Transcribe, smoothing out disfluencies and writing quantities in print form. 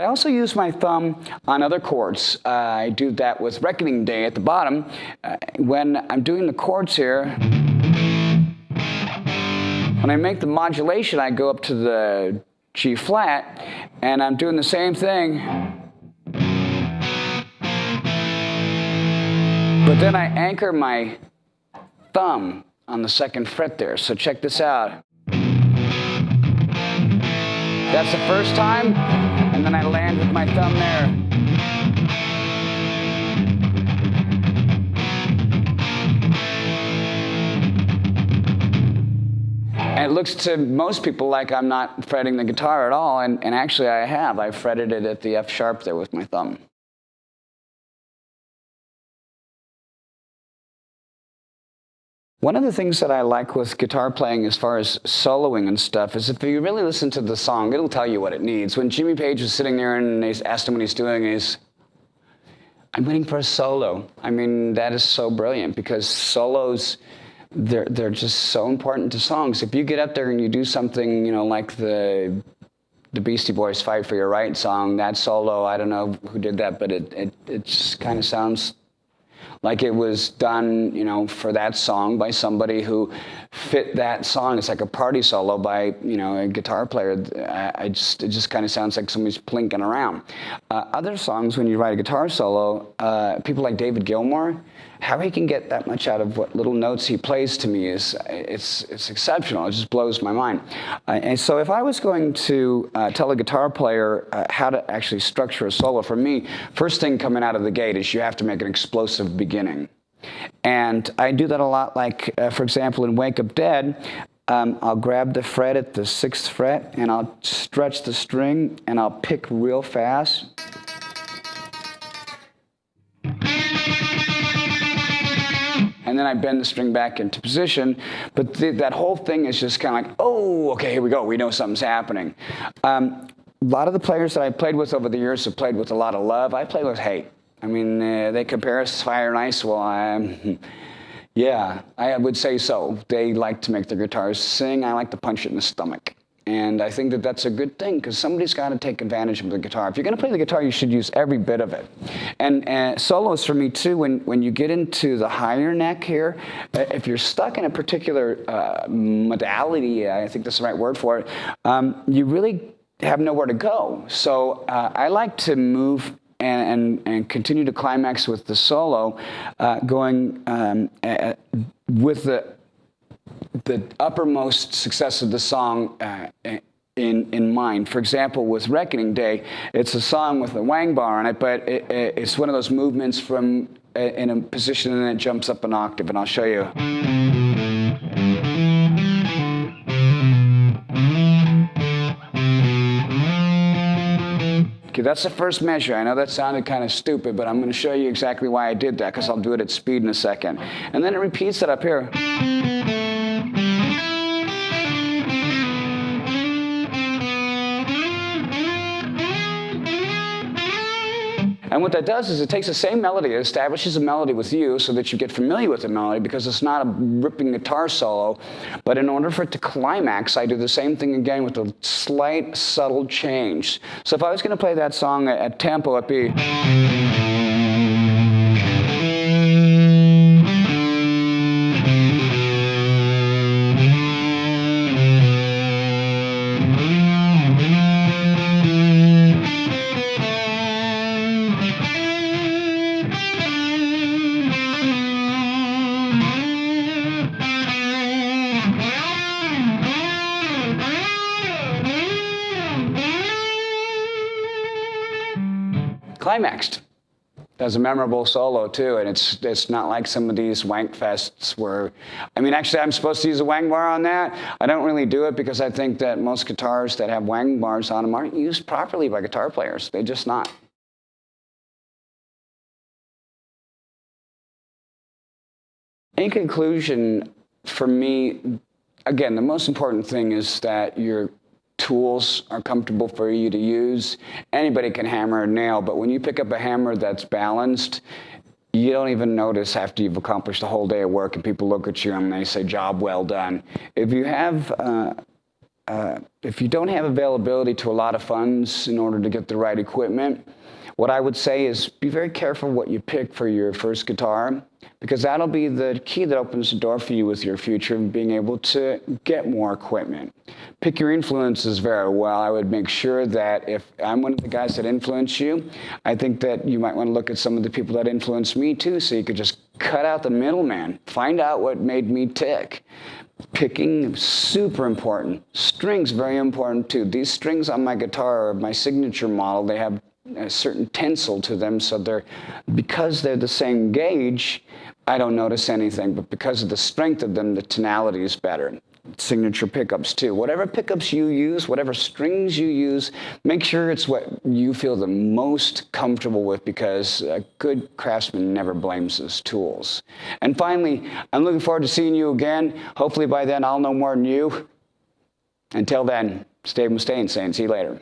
I also use my thumb on other chords. I do that with Reckoning Day at the bottom. When I'm doing the chords here, when I make the modulation, I go up to the G flat, and I'm doing the same thing. But then I anchor my thumb on the 2nd fret there. So check this out. That's the first time, and then I land with my thumb there. And it looks to most people like I'm not fretting the guitar at all, and actually I have. I fretted it at the F sharp there with my thumb. One of the things that I like with guitar playing as far as soloing and stuff is if you really listen to the song, it'll tell you what it needs. When Jimmy Page was sitting there and they asked him what he's doing, I'm waiting for a solo. I mean, that is so brilliant because solos, they're just so important to songs. If you get up there and you do something, you know, like the Beastie Boys Fight for Your Right song, that solo, I don't know who did that, but it just kind of sounds like it was done, you know, for that song by somebody who fit that song. It's like a party solo by, you know, a guitar player. It just kind of sounds like somebody's plinking around. Other songs, when you write a guitar solo, people like David Gilmour, how he can get that much out of what little notes he plays to me it's exceptional. It just blows my mind. And so if I was going to tell a guitar player how to actually structure a solo, for me, first thing coming out of the gate is you have to make an explosive beginning. And I do that a lot, like, for example, in Wake Up Dead, I'll grab the fret at the 6th fret, and I'll stretch the string, and I'll pick real fast. And then I bend the string back into position, but that whole thing is just kind of like, oh, okay, here we go. We know something's happening. A lot of the players that I played with over the years have played with a lot of love. I play with hate. I mean, they compare us to Fire and Ice. Well, yeah, I would say so. They like to make their guitars sing. I like to punch it in the stomach. And I think that that's a good thing, because somebody's got to take advantage of the guitar. If you're going to play the guitar, you should use every bit of it. And solos for me, too, when you get into the higher neck here, if you're stuck in a particular modality, I think that's the right word for it, you really have nowhere to go. So I like to move and continue to climax with the solo, going with the uppermost success of the song in mind. For example, with Reckoning Day, it's a song with a wang bar on it, but it's one of those movements from in a position and then it jumps up an octave, and I'll show you. Okay, that's the first measure. I know that sounded kind of stupid, but I'm going to show you exactly why I did that, because I'll do it at speed in a second. And then it repeats it up here. And what that does is it takes the same melody, it establishes a melody with you so that you get familiar with the melody, because it's not a ripping guitar solo. But in order for it to climax, I do the same thing again with a slight, subtle change. So if I was going to play that song at tempo, it'd be... climaxed. That's a memorable solo too, and it's not like some of these wank fests where, I mean, actually I'm supposed to use a wang bar on that. I don't really do it because I think that most guitars that have wang bars on them aren't used properly by guitar players. They're just not. In conclusion, for me, again, the most important thing is that your tools are comfortable for you to use. Anybody can hammer a nail, but when you pick up a hammer that's balanced, you don't even notice after you've accomplished a whole day of work and people look at you and they say, job well done. If you have if you don't have availability to a lot of funds in order to get the right equipment, what I would say is be very careful what you pick for your first guitar, because that'll be the key that opens the door for you with your future and being able to get more equipment. Pick your influences very well. I would make sure that if I'm one of the guys that influence you, I think that you might want to look at some of the people that influenced me too, so you could just cut out the middleman. Find out what made me tick. Picking, super important. Strings, very important too. These strings on my guitar are my signature model. They have a certain tensile to them, so because they're the same gauge, I don't notice anything, but because of the strength of them, the tonality is better. Signature pickups too. Whatever pickups you use, whatever strings you use, make sure it's what you feel the most comfortable with, because a good craftsman never blames his tools. And finally, I'm looking forward to seeing you again. Hopefully by then I'll know more than you. Until then, stay Mustaine saying see you later.